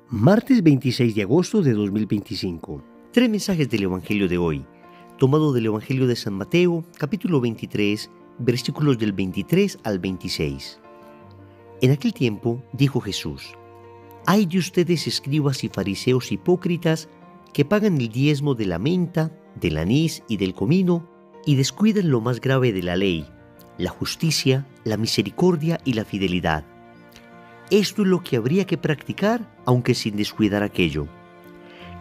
Martes 26 de agosto de 2025. Tres mensajes del Evangelio de hoy, tomado del Evangelio de San Mateo, capítulo 23, versículos del 23 al 26. En aquel tiempo dijo Jesús: «Ay de ustedes, escribas y fariseos hipócritas, que pagan el diezmo de la menta, del anís y del comino, y descuidan lo más grave de la ley, la justicia, la misericordia y la fidelidad. Esto es lo que habría que practicar, aunque sin descuidar aquello.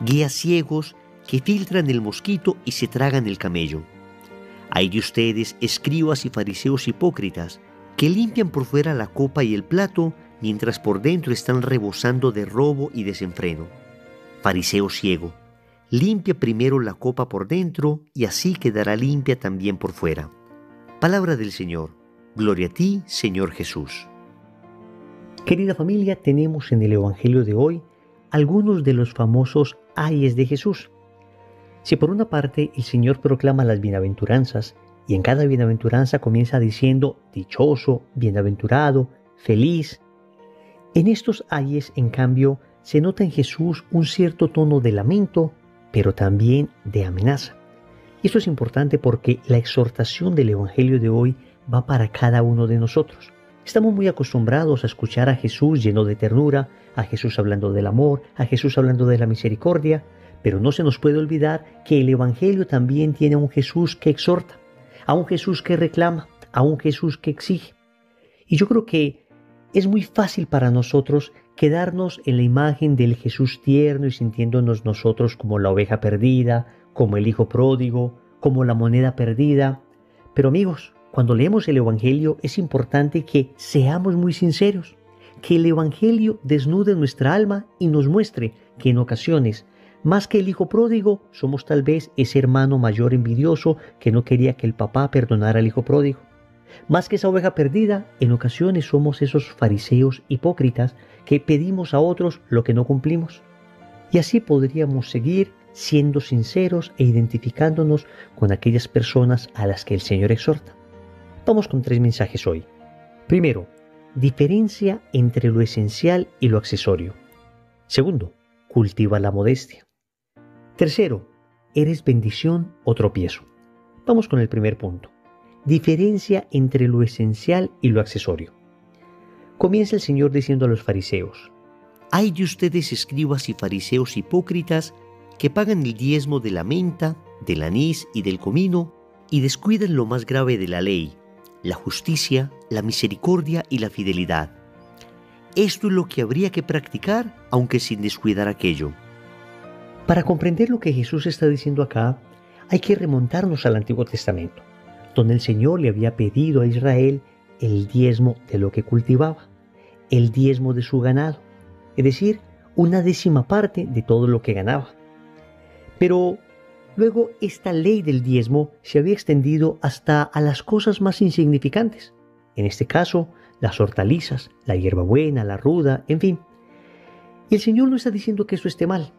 Guías ciegos que filtran el mosquito y se tragan el camello. Ay de ustedes, escribas y fariseos hipócritas, que limpian por fuera la copa y el plato, mientras por dentro están rebosando de robo y desenfreno. Fariseo ciego, limpia primero la copa por dentro, y así quedará limpia también por fuera». Palabra del Señor. Gloria a ti, Señor Jesús. Querida familia, tenemos en el Evangelio de hoy algunos de los famosos ayes de Jesús. Si por una parte el Señor proclama las bienaventuranzas, y en cada bienaventuranza comienza diciendo dichoso, bienaventurado, feliz, en estos ayes, en cambio, se nota en Jesús un cierto tono de lamento, pero también de amenaza. Y esto es importante porque la exhortación del Evangelio de hoy va para cada uno de nosotros. Estamos muy acostumbrados a escuchar a Jesús lleno de ternura, a Jesús hablando del amor, a Jesús hablando de la misericordia, pero no se nos puede olvidar que el Evangelio también tiene a un Jesús que exhorta, a un Jesús que reclama, a un Jesús que exige. Y yo creo que es muy fácil para nosotros quedarnos en la imagen del Jesús tierno y sintiéndonos nosotros como la oveja perdida, como el hijo pródigo, como la moneda perdida. Pero amigos, cuando leemos el Evangelio es importante que seamos muy sinceros, que el Evangelio desnude nuestra alma y nos muestre que en ocasiones, más que el hijo pródigo, somos tal vez ese hermano mayor envidioso que no quería que el papá perdonara al hijo pródigo. Más que esa oveja perdida, en ocasiones somos esos fariseos hipócritas que pedimos a otros lo que no cumplimos. Y así podríamos seguir siendo sinceros e identificándonos con aquellas personas a las que el Señor exhorta. Vamos con tres mensajes hoy. Primero, diferencia entre lo esencial y lo accesorio. Segundo, cultiva la modestia. Tercero, eres bendición o tropiezo. Vamos con el primer punto. Diferencia entre lo esencial y lo accesorio. Comienza el Señor diciendo a los fariseos: «Ay de ustedes, escribas y fariseos hipócritas, que pagan el diezmo de la menta, del anís y del comino, y descuidan lo más grave de la ley, la justicia, la misericordia y la fidelidad. Esto es lo que habría que practicar, aunque sin descuidar aquello». Para comprender lo que Jesús está diciendo acá, hay que remontarnos al Antiguo Testamento, donde el Señor le había pedido a Israel el diezmo de lo que cultivaba, el diezmo de su ganado, es decir, una décima parte de todo lo que ganaba. Pero luego esta ley del diezmo se había extendido hasta a las cosas más insignificantes, en este caso las hortalizas, la hierbabuena, la ruda, en fin. Y el Señor no está diciendo que eso esté mal.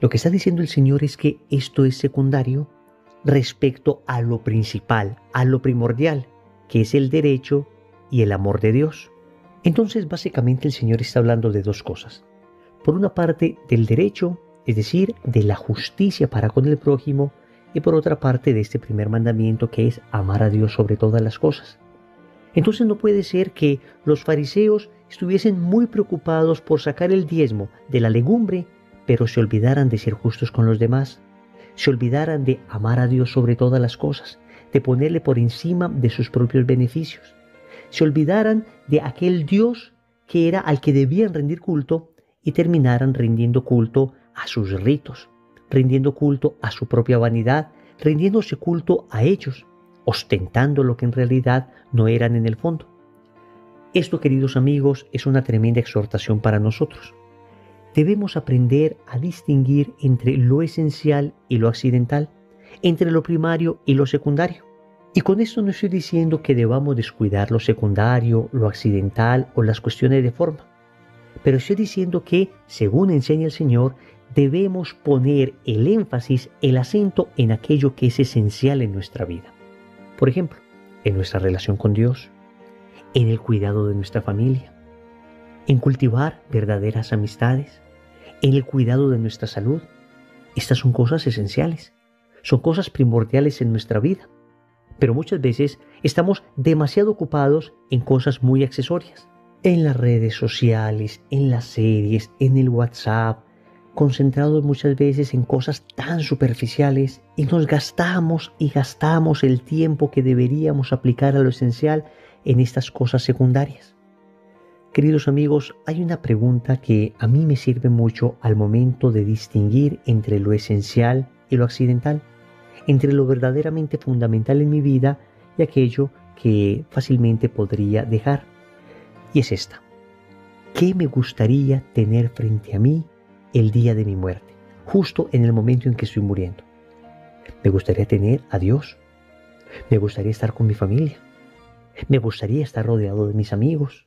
Lo que está diciendo el Señor es que esto es secundario respecto a lo principal, a lo primordial, que es el derecho y el amor de Dios. Entonces, básicamente el Señor está hablando de dos cosas. Por una parte, del derecho, es decir, de la justicia para con el prójimo, y por otra parte de este primer mandamiento, que es amar a Dios sobre todas las cosas. Entonces no puede ser que los fariseos estuviesen muy preocupados por sacar el diezmo de la legumbre, pero se olvidaran de ser justos con los demás, se olvidaran de amar a Dios sobre todas las cosas, de ponerle por encima de sus propios beneficios, se olvidaran de aquel Dios que era al que debían rendir culto y terminaran rindiendo culto a sus ritos, rindiendo culto a su propia vanidad, rindiéndose culto a ellos, ostentando lo que en realidad no eran en el fondo. Esto, queridos amigos, es una tremenda exhortación para nosotros. Debemos aprender a distinguir entre lo esencial y lo accidental, entre lo primario y lo secundario. Y con esto no estoy diciendo que debamos descuidar lo secundario, lo accidental o las cuestiones de forma. Pero estoy diciendo que, según enseña el Señor, debemos poner el énfasis, el acento en aquello que es esencial en nuestra vida. Por ejemplo, en nuestra relación con Dios, en el cuidado de nuestra familia, en cultivar verdaderas amistades, en el cuidado de nuestra salud. Estas son cosas esenciales, son cosas primordiales en nuestra vida. Pero muchas veces estamos demasiado ocupados en cosas muy accesorias, en las redes sociales, en las series, en el WhatsApp, concentrados muchas veces en cosas tan superficiales y nos gastamos y gastamos el tiempo que deberíamos aplicar a lo esencial en estas cosas secundarias. Queridos amigos, hay una pregunta que a mí me sirve mucho al momento de distinguir entre lo esencial y lo accidental, entre lo verdaderamente fundamental en mi vida y aquello que fácilmente podría dejar. Y es esta: ¿qué me gustaría tener frente a mí el día de mi muerte, justo en el momento en que estoy muriendo? Me gustaría tener a Dios, me gustaría estar con mi familia, me gustaría estar rodeado de mis amigos.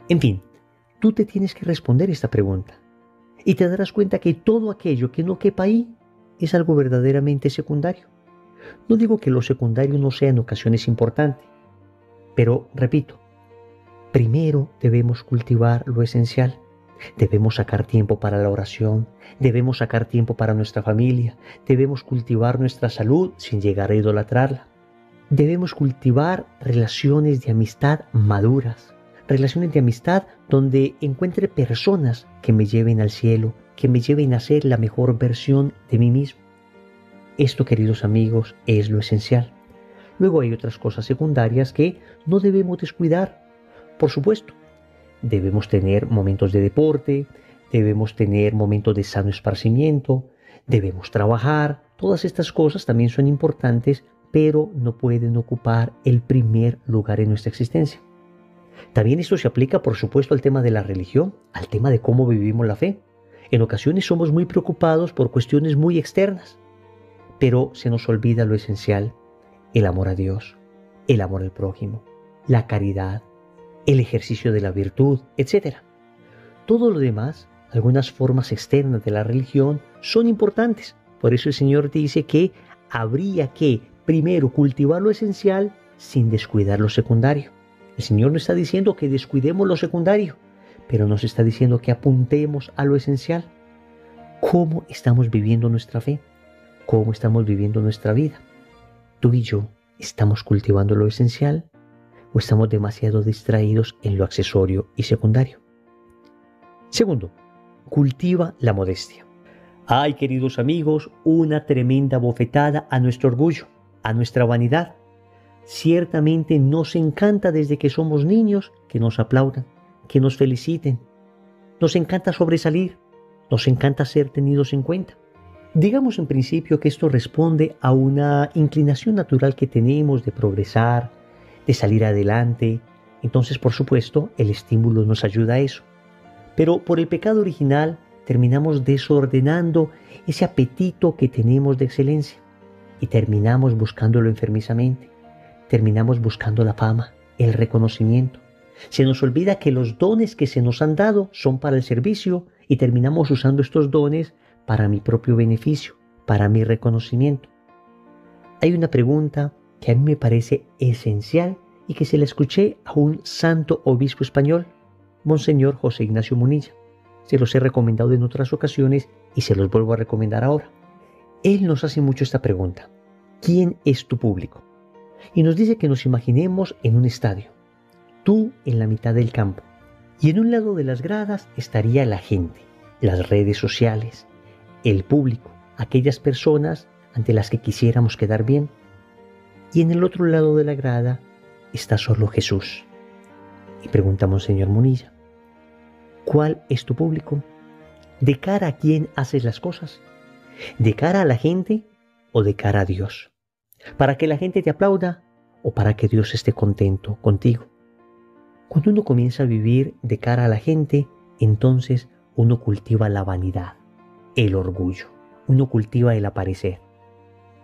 En fin, tú te tienes que responder esta pregunta y te darás cuenta que todo aquello que no quepa ahí es algo verdaderamente secundario. No digo que lo secundario no sea en ocasiones importante, pero repito, primero debemos cultivar lo esencial. Debemos sacar tiempo para la oración, debemos sacar tiempo para nuestra familia, debemos cultivar nuestra salud sin llegar a idolatrarla. Debemos cultivar relaciones de amistad maduras, relaciones de amistad donde encuentre personas que me lleven al cielo, que me lleven a ser la mejor versión de mí mismo. Esto, queridos amigos, es lo esencial. Luego hay otras cosas secundarias que no debemos descuidar. Por supuesto, debemos tener momentos de deporte, debemos tener momentos de sano esparcimiento, debemos trabajar. Todas estas cosas también son importantes, pero no pueden ocupar el primer lugar en nuestra existencia. También esto se aplica, por supuesto, al tema de la religión, al tema de cómo vivimos la fe. En ocasiones somos muy preocupados por cuestiones muy externas, pero se nos olvida lo esencial: el amor a Dios, el amor al prójimo, la caridad, el ejercicio de la virtud, etc. Todo lo demás, algunas formas externas de la religión, son importantes. Por eso el Señor dice que habría que primero cultivar lo esencial sin descuidar lo secundario. El Señor no está diciendo que descuidemos lo secundario, pero nos está diciendo que apuntemos a lo esencial. ¿Cómo estamos viviendo nuestra fe? ¿Cómo estamos viviendo nuestra vida? ¿Tú y yo estamos cultivando lo esencial o estamos demasiado distraídos en lo accesorio y secundario? Segundo, cultiva la modestia. Ay, queridos amigos, una tremenda bofetada a nuestro orgullo, a nuestra vanidad. Ciertamente nos encanta desde que somos niños que nos aplaudan, que nos feliciten. Nos encanta sobresalir, nos encanta ser tenidos en cuenta. Digamos en principio que esto responde a una inclinación natural que tenemos de progresar, de salir adelante. Entonces, por supuesto, el estímulo nos ayuda a eso. Pero por el pecado original terminamos desordenando ese apetito que tenemos de excelencia y terminamos buscándolo enfermizamente. Terminamos buscando la fama, el reconocimiento. Se nos olvida que los dones que se nos han dado son para el servicio y terminamos usando estos dones para mi propio beneficio, para mi reconocimiento. Hay una pregunta que a mí me parece esencial y que se la escuché a un santo obispo español, Monseñor José Ignacio Munilla. Se los he recomendado en otras ocasiones y se los vuelvo a recomendar ahora. Él nos hace mucho esta pregunta: ¿quién es tu público? Y nos dice que nos imaginemos en un estadio, tú en la mitad del campo, y en un lado de las gradas estaría la gente, las redes sociales, el público, aquellas personas ante las que quisiéramos quedar bien. Y en el otro lado de la grada está solo Jesús. Y preguntamos, Señor Munilla, ¿cuál es tu público? ¿De cara a quién haces las cosas? ¿De cara a la gente o de cara a Dios? ¿Para que la gente te aplauda o para que Dios esté contento contigo? Cuando uno comienza a vivir de cara a la gente, entonces uno cultiva la vanidad, el orgullo, uno cultiva el aparecer.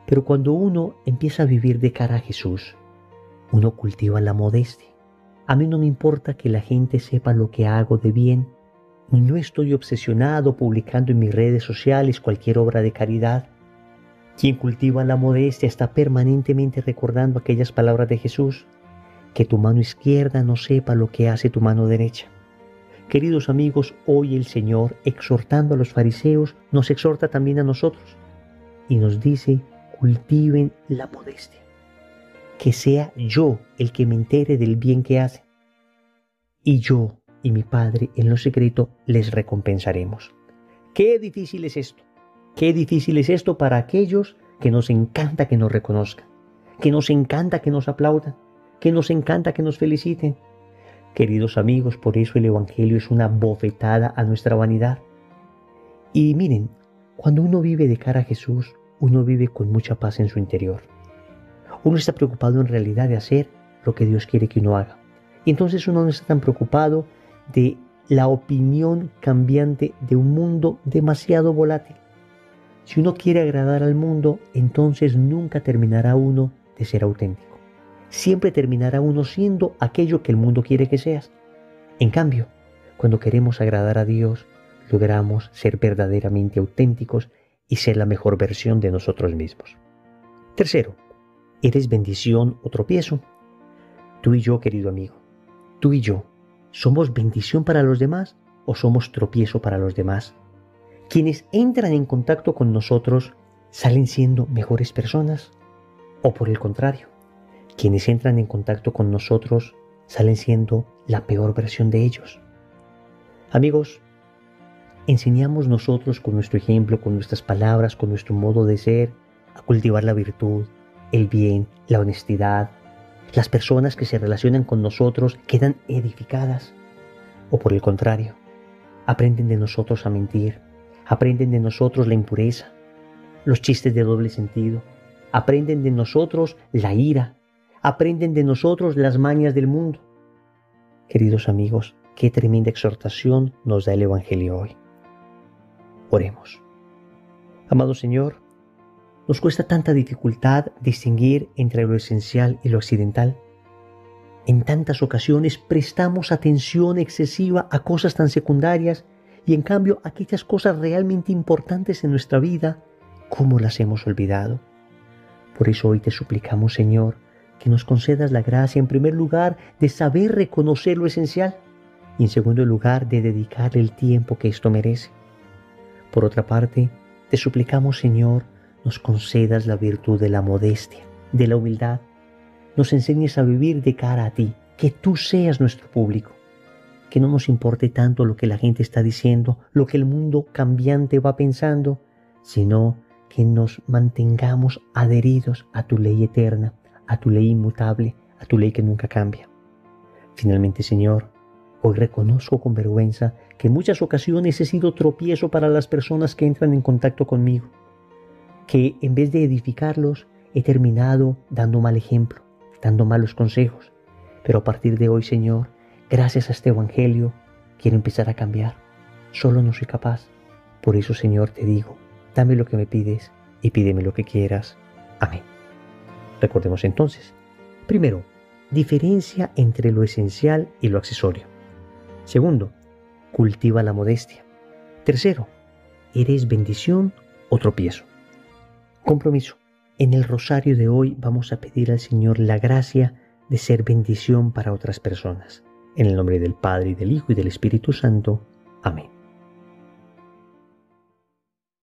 Pero cuando uno empieza a vivir de cara a Jesús, uno cultiva la modestia. A mí no me importa que la gente sepa lo que hago de bien, y no estoy obsesionado publicando en mis redes sociales cualquier obra de caridad. Quien cultiva la modestia está permanentemente recordando aquellas palabras de Jesús: que tu mano izquierda no sepa lo que hace tu mano derecha, Queridos amigos, hoy el Señor, exhortando a los fariseos, nos exhorta también a nosotros y nos dice: cultiven la modestia. Que sea yo el que me entere del bien que hacen, y yo y mi Padre en lo secreto les recompensaremos. Qué difícil es esto. Qué difícil es esto para aquellos que nos encanta que nos reconozcan, que nos encanta que nos aplaudan, que nos encanta que nos feliciten. Queridos amigos, por eso el Evangelio es una bofetada a nuestra vanidad. Y miren, cuando uno vive de cara a Jesús, uno vive con mucha paz en su interior. Uno está preocupado en realidad de hacer lo que Dios quiere que uno haga. Y entonces uno no está tan preocupado de la opinión cambiante de un mundo demasiado volátil. Si uno quiere agradar al mundo, entonces nunca terminará uno de ser auténtico. Siempre terminará uno siendo aquello que el mundo quiere que seas. En cambio, cuando queremos agradar a Dios, logramos ser verdaderamente auténticos y ser la mejor versión de nosotros mismos. Tercero, ¿eres bendición o tropiezo? Tú y yo, querido amigo, tú y yo, ¿somos bendición para los demás o somos tropiezo para los demás? Quienes entran en contacto con nosotros salen siendo mejores personas, o por el contrario, quienes entran en contacto con nosotros salen siendo la peor versión de ellos. Amigos, enseñamos nosotros con nuestro ejemplo, con nuestras palabras, con nuestro modo de ser, a cultivar la virtud, el bien, la honestidad. Las personas que se relacionan con nosotros quedan edificadas, o por el contrario, aprenden de nosotros a mentir, aprenden de nosotros la impureza, los chistes de doble sentido, aprenden de nosotros la ira, aprenden de nosotros las mañas del mundo. Queridos amigos, qué tremenda exhortación nos da el Evangelio hoy. Oremos. Amado Señor, nos cuesta tanta dificultad distinguir entre lo esencial y lo accidental. En tantas ocasiones prestamos atención excesiva a cosas tan secundarias y en cambio aquellas cosas realmente importantes en nuestra vida, ¿cómo las hemos olvidado? Por eso hoy te suplicamos, Señor, que nos concedas la gracia, en primer lugar, de saber reconocer lo esencial y en segundo lugar, de dedicarle el tiempo que esto merece. Por otra parte, te suplicamos, Señor, nos concedas la virtud de la modestia, de la humildad, nos enseñes a vivir de cara a ti, que tú seas nuestro público, que no nos importe tanto lo que la gente está diciendo, lo que el mundo cambiante va pensando, sino que nos mantengamos adheridos a tu ley eterna, a tu ley inmutable, a tu ley que nunca cambia. Finalmente, Señor, hoy reconozco con vergüenza que en muchas ocasiones he sido tropiezo para las personas que entran en contacto conmigo, que en vez de edificarlos he terminado dando mal ejemplo, dando malos consejos. Pero a partir de hoy, Señor, gracias a este Evangelio, quiero empezar a cambiar. Solo no soy capaz. Por eso, Señor, te digo, dame lo que me pides y pídeme lo que quieras. Amén. Recordemos entonces, primero, diferencia entre lo esencial y lo accesorio. Segundo, cultiva la modestia. Tercero, ¿eres bendición o tropiezo? Compromiso. En el rosario de hoy vamos a pedir al Señor la gracia de ser bendición para otras personas. En el nombre del Padre, y del Hijo, y del Espíritu Santo. Amén.